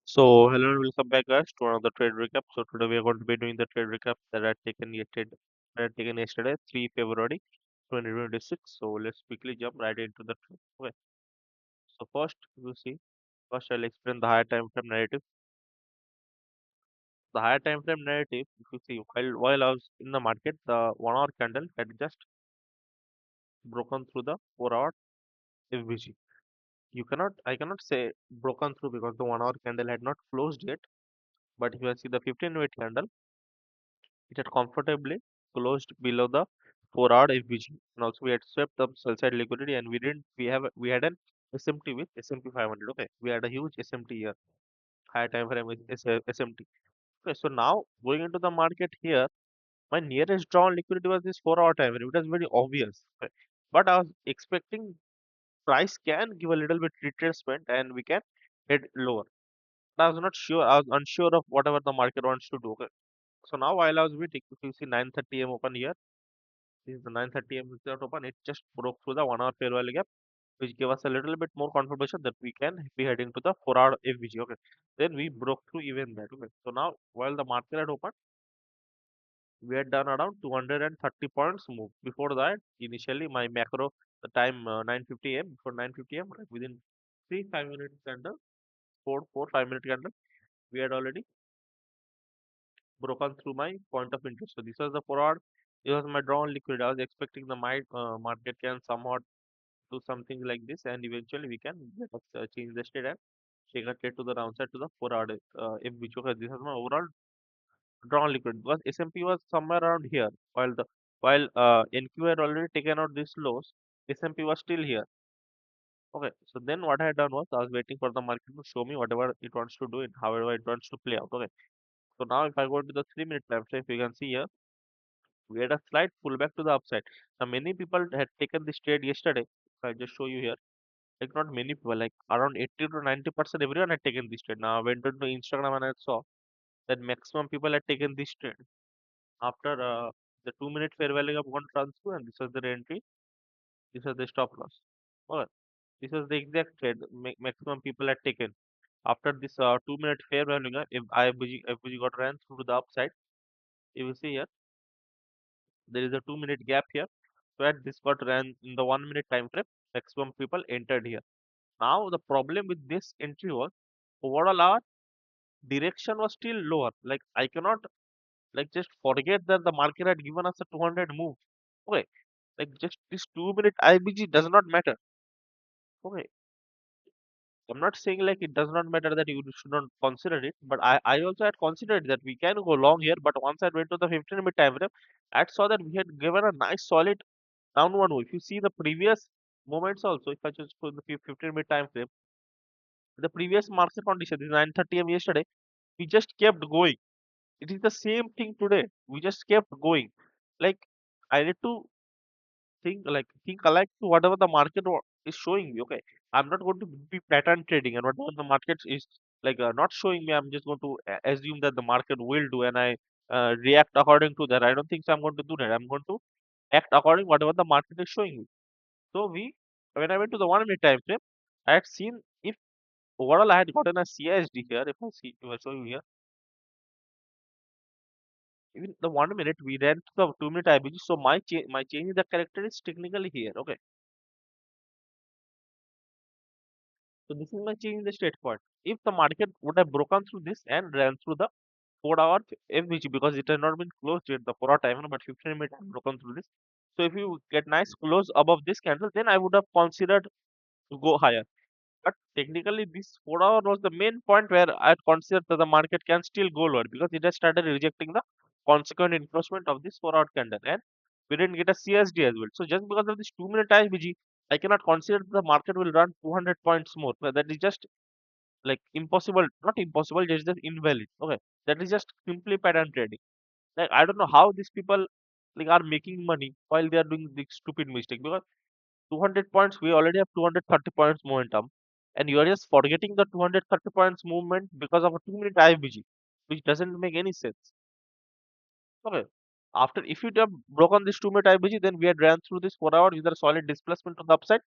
So, hello and welcome back, guys, to another trade recap. So, today we are going to be doing the trade recap that I had taken yesterday, 3 February 2026. So, let's quickly jump right into the trade. Okay. So, first I'll explain the higher time frame narrative. The higher time frame narrative, if you see, while I was in the market, the 1 hour candle had just broken through the 4 hour FVG. I cannot say broken through because the 1 hour candle had not closed yet. But if you see the 15-minute candle, it had comfortably closed below the 4 hour FVG. And also we had swept up sell side liquidity and we had an SMT with S&P 500. Okay, we had a huge SMT here, high time frame with SMT. Okay, so now going into the market here, my nearest drawn liquidity was this 4 hour time frame. It was very obvious. Okay. But I was expecting price can give a little bit retracement and we can head lower. I was not sure. I was unsure of whatever the market wants to do. Okay. So now while I was waiting, if you see 9:30 a.m. open here, this is the 9:30 a.m. without open, it just broke through the 1 hour fair value gap, which gave us a little bit more confirmation that we can be heading to the 4 hour FVG. Okay. Then we broke through even that. Okay. So now while the market had opened, we had done around 230 points move. Before that, initially my macro, the time 9:50 a.m. before 9:50 a.m. like within 3 5 minute candle, 5 minute candle, we had already broken through my point of interest. So this was the 4 hour. It was my drawn liquid. I was expecting the market can somewhat do something like this, and eventually we can change the state and take a trade to the downside to the 4 hour. If which okay, this is my overall drawn liquid because S&P was somewhere around here, while NQ had already taken out these lows. S&P was still here. Okay, so then what I had done was I was waiting for the market to show me whatever it wants to do and however it wants to play out. Okay, so now if I go to the 3 minute time frame, you can see here we had a slight pullback to the upside. Now many people had taken this trade yesterday. I just show you here. Like not many people, like around 80 to 90% everyone had taken this trade. Now I went into Instagram and I saw that maximum people had taken this trade after the 2 minute fair value of one runs through, and this was the entry, this was the stop loss. Okay, this was the exact trade maximum people had taken after this 2 minute fair value gap. If IFBG got ran through to the upside, you will see here there is a 2 minute gap here where this got ran in the 1 minute time frame. Maximum people entered here. Now the problem with this entry was overall our direction was still lower. Like I cannot like just forget that the market had given us a 200 move. Okay, like just this 2 minute IBG does not matter. Okay, I'm not saying like it does not matter that you should not consider it, but I also had considered that we can go long here. But once I went to the 15-minute time frame, I saw that we had given a nice solid downward move. If you see the previous moments also, if I just put the 15-minute time frame, the previous market condition is 9:30 a.m. yesterday, we just kept going. It is the same thing today. We just kept going. Like I need to think alike to whatever the market is showing me. Okay, I'm not going to be pattern trading, and whatever the market is not showing me, I'm just going to assume that the market will do, and I react according to that. I don't think so. I'm going to do that. I'm going to act according whatever the market is showing me. So when I went to the 1 minute time frame, I had seen if overall I had gotten a CSD here. If I show you here, even the 1 minute we ran to the 2 minute IBG. So my change in the character is technically here. Okay, so this is my change in the state point. If the market would have broken through this and ran through the 4 hour FBG because it has not been closed yet, the 4 hour time, but 15 minute have broken through this. So if you get nice close above this candle, then I would have considered to go higher. But technically, this 4 hour was the main point where I had considered that the market can still go lower because it has started rejecting the consequent encroachment of this 4 hour candle, and we didn't get a CSD as well. So just because of this 2 minute IBG, I cannot consider the market will run 200 points more. Well, that is just like impossible, not impossible, just invalid. Okay, that is just simply pattern trading. Like I don't know how these people like are making money while they are doing this stupid mistake because 200 points, we already have 230 points momentum, and you are just forgetting the 230 points movement because of a 2 minute IBG, which doesn't make any sense. Okay. After, if you have broken this 2 minute IBG, then we had ran through this 4 hours with a solid displacement on the upside,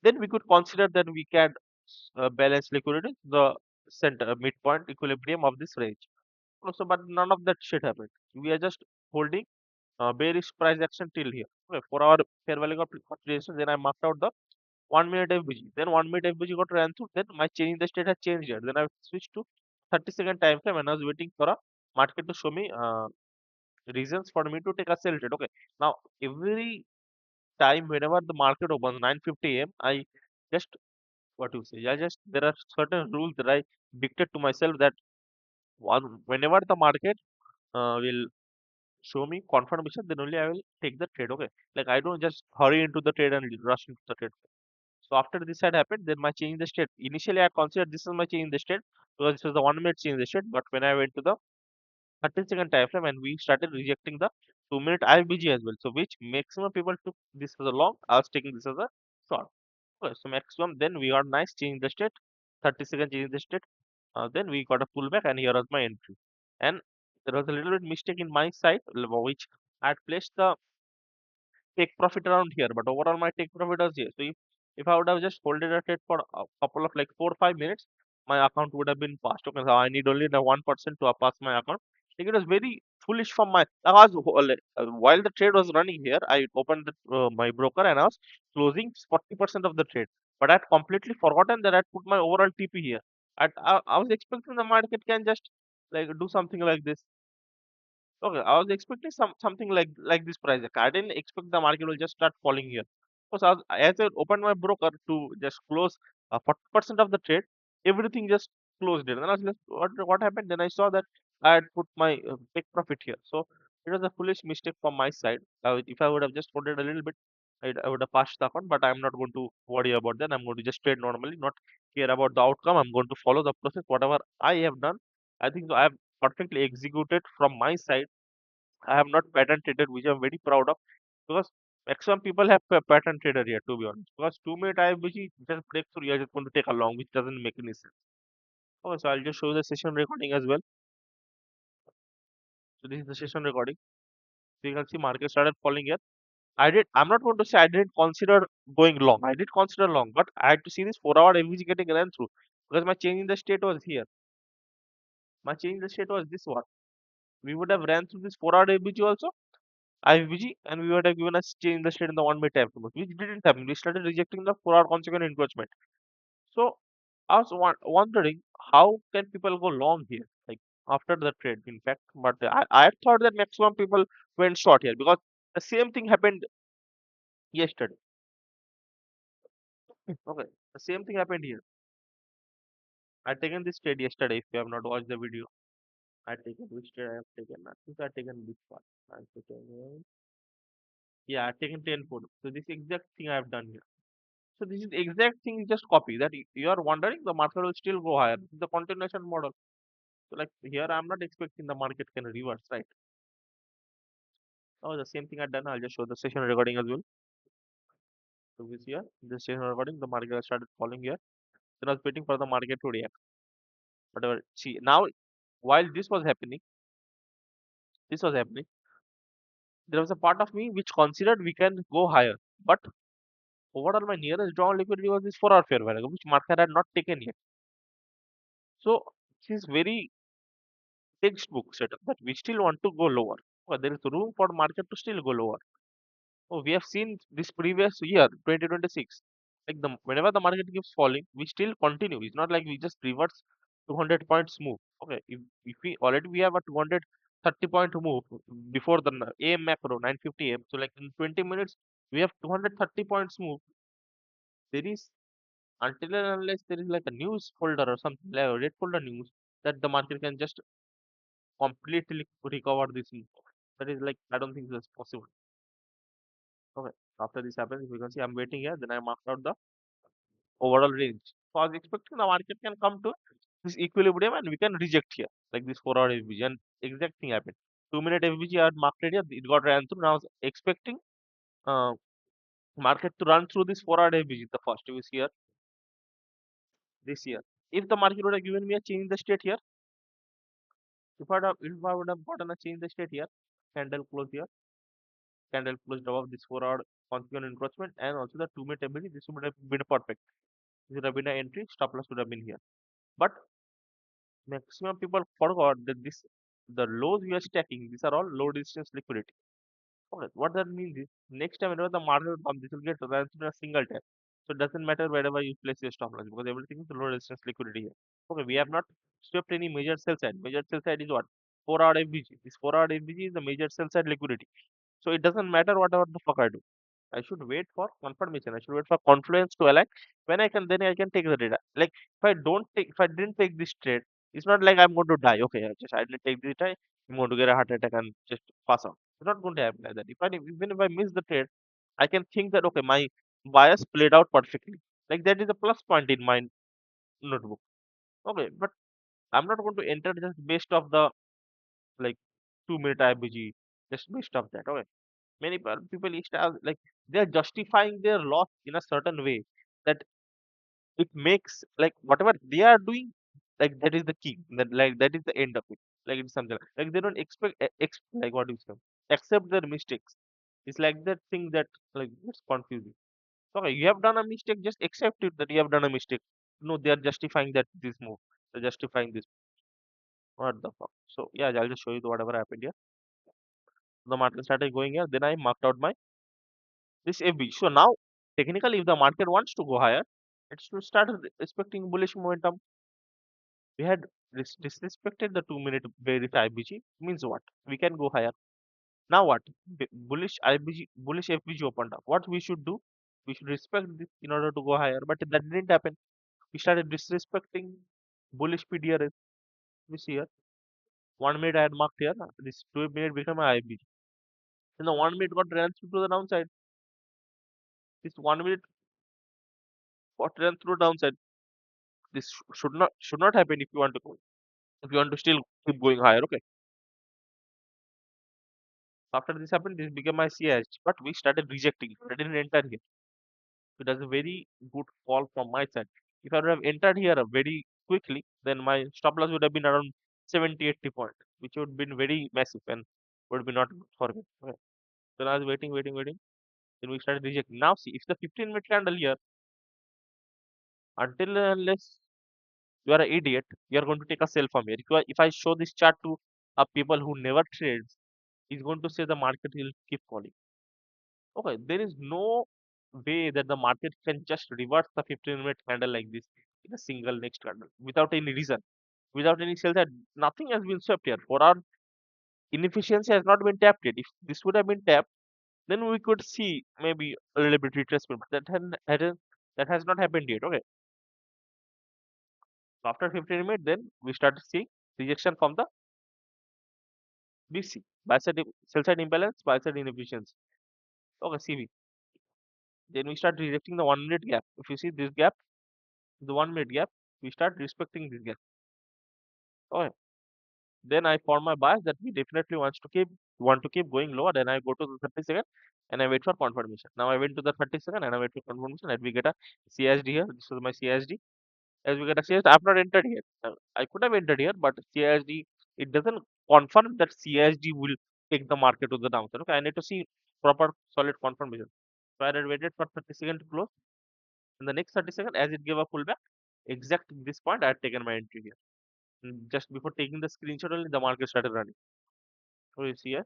then we could consider that we can balance liquidity. The center, midpoint equilibrium of this range. Also, but none of that shit happened. We are just holding bearish price action till here. Okay, for our fair value of consideration, then I marked out the 1 minute FBG. Then 1 minute FBG got ran through. Then my change the state has changed here. Then I switched to 30-second time frame and I was waiting for a market to show me reasons for me to take a sell trade. Okay, now every time whenever the market opens 9:50 a.m., I just what you say, I just there are certain rules that I dictate to myself that whenever the market will show me confirmation, then only I will take the trade. Okay, like I don't just hurry into the trade and rush into the trade. So after this had happened, then my change the state. Initially, I considered this is my change the state because this was the 1 minute change the state. But when I went to the 30-second time frame and we started rejecting the 2 minute IBG as well. So which maximum people took this as a long, I was taking this as a short. Okay, so maximum then we got nice change the state, 30-second change the state. Then we got a pullback and here was my entry. And there was a little bit mistake in my side, which I had placed the take profit around here, but overall my take profit was here. So if I would have just holded a trade for a couple of like 4 or 5 minutes, my account would have been passed. Okay, so I need only the 1% to pass my account. Like it was very foolish from my. I was while the trade was running here, I opened my broker and I was closing 40% of the trade. But I had completely forgotten that I had put my overall TP here. I was expecting the market can just like do something like this. Okay, I was expecting something like this price. Like, I didn't expect the market will just start falling here. Because as I opened my broker to just close 40% of the trade, everything just closed it. And I was like, what happened? Then I saw that I had put my big profit here. So it was a foolish mistake from my side. If I would have just holded a little bit, I would have passed the account. But I'm not going to worry about that. I'm going to just trade normally, not care about the outcome. I'm going to follow the process. Whatever I have done, I think so I have perfectly executed from my side. I have not patent traded, which I'm very proud of because maximum people have patent trader here, to be honest. Because 2 minute IFBG just breaks through, you're just going to take a long, which doesn't make any sense. Okay, so I'll just show the session recording as well. So this is the session recording. So you can see market started falling here. I'm not going to say I didn't consider going long. I did consider long, but I had to see this 4 hour FBG getting ran through because my change in the state was here. My change in the state was this one. We would have ran through this 4 hour FBG also IFBG and we would have given us change the state in the 1 minute time frame, which didn't happen. We started rejecting the 4 hour consequent encroachment. So I was wondering how can people go long here, like after the trade, in fact. But I thought that maximum people went short here because the same thing happened yesterday. Okay, the same thing happened here. I taken this trade yesterday. If you have not watched the video, I taken which trade I have taken. I think I taken which one. I taken, yeah, I taken 10 photos. So this exact thing I have done here. So this is exact thing is just copy that you are wondering the market will still go higher. This is the continuation model. So like here I'm not expecting the market can reverse, right? Oh, the same thing I've done. I'll just show the session recording as well. So this here, the session recording, the market has started falling here. Then I was waiting for the market to react. Whatever. See now, while this was happening, there was a part of me which considered we can go higher. But overall, my nearest drawn liquidity was this 4 hour fair value, which market had not taken yet. So this is very textbook setup that we still want to go lower. Well, there is room for market to still go lower. Oh, we have seen this previous year, 2026. Like whenever the market keeps falling, we still continue. It's not like we just reverse 200 points move. Okay, if we have a 230-point move before the AM macro 9:50 AM. So like in 20 minutes we have 230 points move. There is until and unless there is like a news folder or something like a red folder news that the market can just completely recover this move. That is like I don't think that's possible. Okay. After this happens, you can see I'm waiting here. Then I marked out the overall range. So I was expecting the market can come to this equilibrium and we can reject here, like this 4 hour FBG. And exact thing happened. 2 minute FBG I had marked it here. It got ran through. Now I was expecting uh, market to run through this 4 hour FBG. The first you see here this year. If the market would have given me a change in the state here, if I would have gotten a change in the state here, candle close here, candle closed above this 4 hour consequent encroachment and also the 2 minute FBG, this would have been perfect. This would have been an entry, stop loss would have been here. But Maximum people forgot that the lows we are stacking, these are all low resistance liquidity. Okay, what that means is next time whenever the market will come, this will get ran through a single tap. So it doesn't matter wherever you place your stop loss because everything is low resistance liquidity here. Okay, we have not swept any major sell side. Major sell side is what? 4 hour FBG. This 4 hour FBG is the major sell side liquidity. So it doesn't matter whatever the fuck I do. I should wait for confirmation. I should wait for confluence to align. When I can, then I can take the trade. Like if I didn't take this trade, it's not like I'm going to die. Okay, I didn't take this trade. I'm going to get a heart attack and just pass out. It's not going to happen like that. Even if I miss the trade, I can think that okay, my bias played out perfectly. Like that is a plus point in my notebook. Okay, but I'm not going to enter just based off the like 2 minute IBG, just based off that. Okay, many people used to have like they're justifying their loss in a certain way that it makes like whatever they are doing, like that is the key, that is the end of it. Like it's something like they don't like what you say, accept their mistakes. It's like that thing that like it's confusing. Okay, you have done a mistake, just accept it that you have done a mistake. No, they are justifying that this move, they're justifying this. What the fuck? So yeah, I'll just show you whatever happened here. The market started going here, then I marked out my this FB. So now, technically, if the market wants to go higher, it should start respecting bullish momentum. We had disrespected the 2 minute bearish IBG. Means what? We can go higher. Now what? Bullish IBG, bullish FBG opened up. What we should do? We should respect this in order to go higher. But that didn't happen. We started disrespecting bullish PDRS. We see here. 1 minute I had marked here. This 2 minute became a IBG. And the 1 minute got ran through to the downside. This 1 minute got ran through downside. This should not happen if you want to go. If you want to still keep going higher, okay. After this happened, this became my CH, but we started rejecting it. I didn't enter here. So that's a very good call from my side. If I would have entered here very quickly, then my stop loss would have been around 70, 80 point, which would have been very massive and would be not good for me. Okay. So I was waiting. Then we started rejecting. Now see, if the 15-minute candle here, until and unless you are an idiot, you are going to take a sell from here. If I show this chart to people who never trades, he's going to say the market will keep falling. Okay, there is no way that the market can just reverse the 15-minute candle like this in a single next candle without any reason, without any sell that nothing has been swept here. For our inefficiency has not been tapped yet. If this would have been tapped, then we could see maybe a little bit retracement. But that has not happened yet. Okay, so after 15 minutes, then we started seeing rejection from the BC, buy side sell side imbalance, buy side inefficiency. Okay, CV. Then we start rejecting the 1 minute gap. If you see this gap, the 1 minute gap, we start respecting this gap. Okay. Then I form my bias that we definitely want to keep going lower. Then I go to the 30 second and I wait for confirmation. Now I went to the 30 second and I wait for confirmation and we get a CSD here. This is my CSD. As we get a CSD, I have not entered here. I could have entered here, but CSD it doesn't confirm that CSD will take the market to the downside. Okay, I need to see proper solid confirmation. So I had waited for 30 second to close. In the next 30 second, as it gave a pullback, exact this point I had taken my entry here. And just before taking the screenshot only, the market started running. So you see here,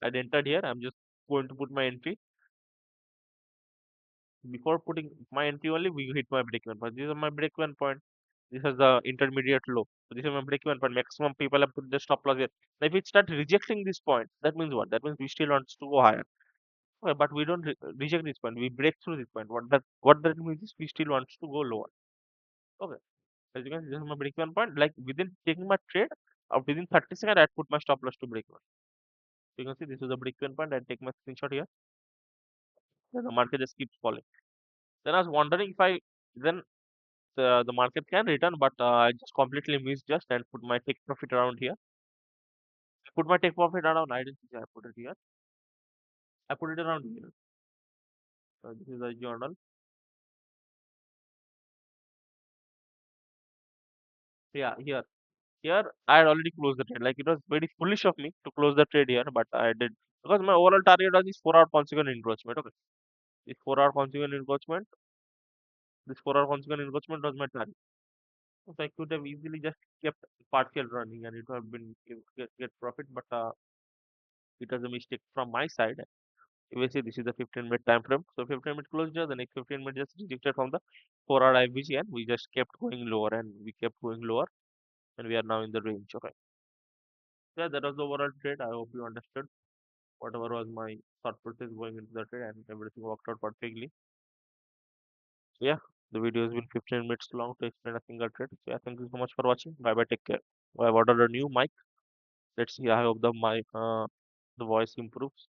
I'd entered here. I'm just going to put my entry. Before putting my entry only, we hit my break even point. This is my break even point. This is the intermediate low. So this is my break even point. Maximum people have put the stop loss here. Now if it start rejecting this point, that means what? That means we still want to go higher. Okay, but we don't reject this point. We break through this point. What that means is we still want to go lower. Okay. As you can see, this is my break even point. Like within taking my trade, within 30 seconds, I put my stop loss to break even. You can see this is the break even point. I take my screenshot here. Then the market just keeps falling. Then I was wondering if I then the market can return, but I just completely misjudged and put my take profit around here. I put my take profit around. I didn't think I put it here. I put it around here. So this is a journal. Yeah, here. Here I had already closed the trade. Like it was very foolish of me to close the trade here, but I did because my overall target was this 4 hour consequent encroachment. Okay, this 4 hour consequent encroachment. This 4 hour consequent encroachment was my target. So I could have easily just kept partial running and it would have been get profit, but it was a mistake from my side. You will see this is the 15-minute time frame. So 15-minute closure, the next 15 minutes just rejected from the 4-hour IBG and we just kept going lower and we kept going lower and we are now in the range. Okay. Yeah, that was the overall trade. I hope you understood whatever was my thought process going into the trade and everything worked out perfectly. So yeah, the video has been 15 minutes long to explain a single trade. So yeah, thank you so much for watching. Bye bye. Take care. I've ordered a new mic. Let's see. I hope the voice improves.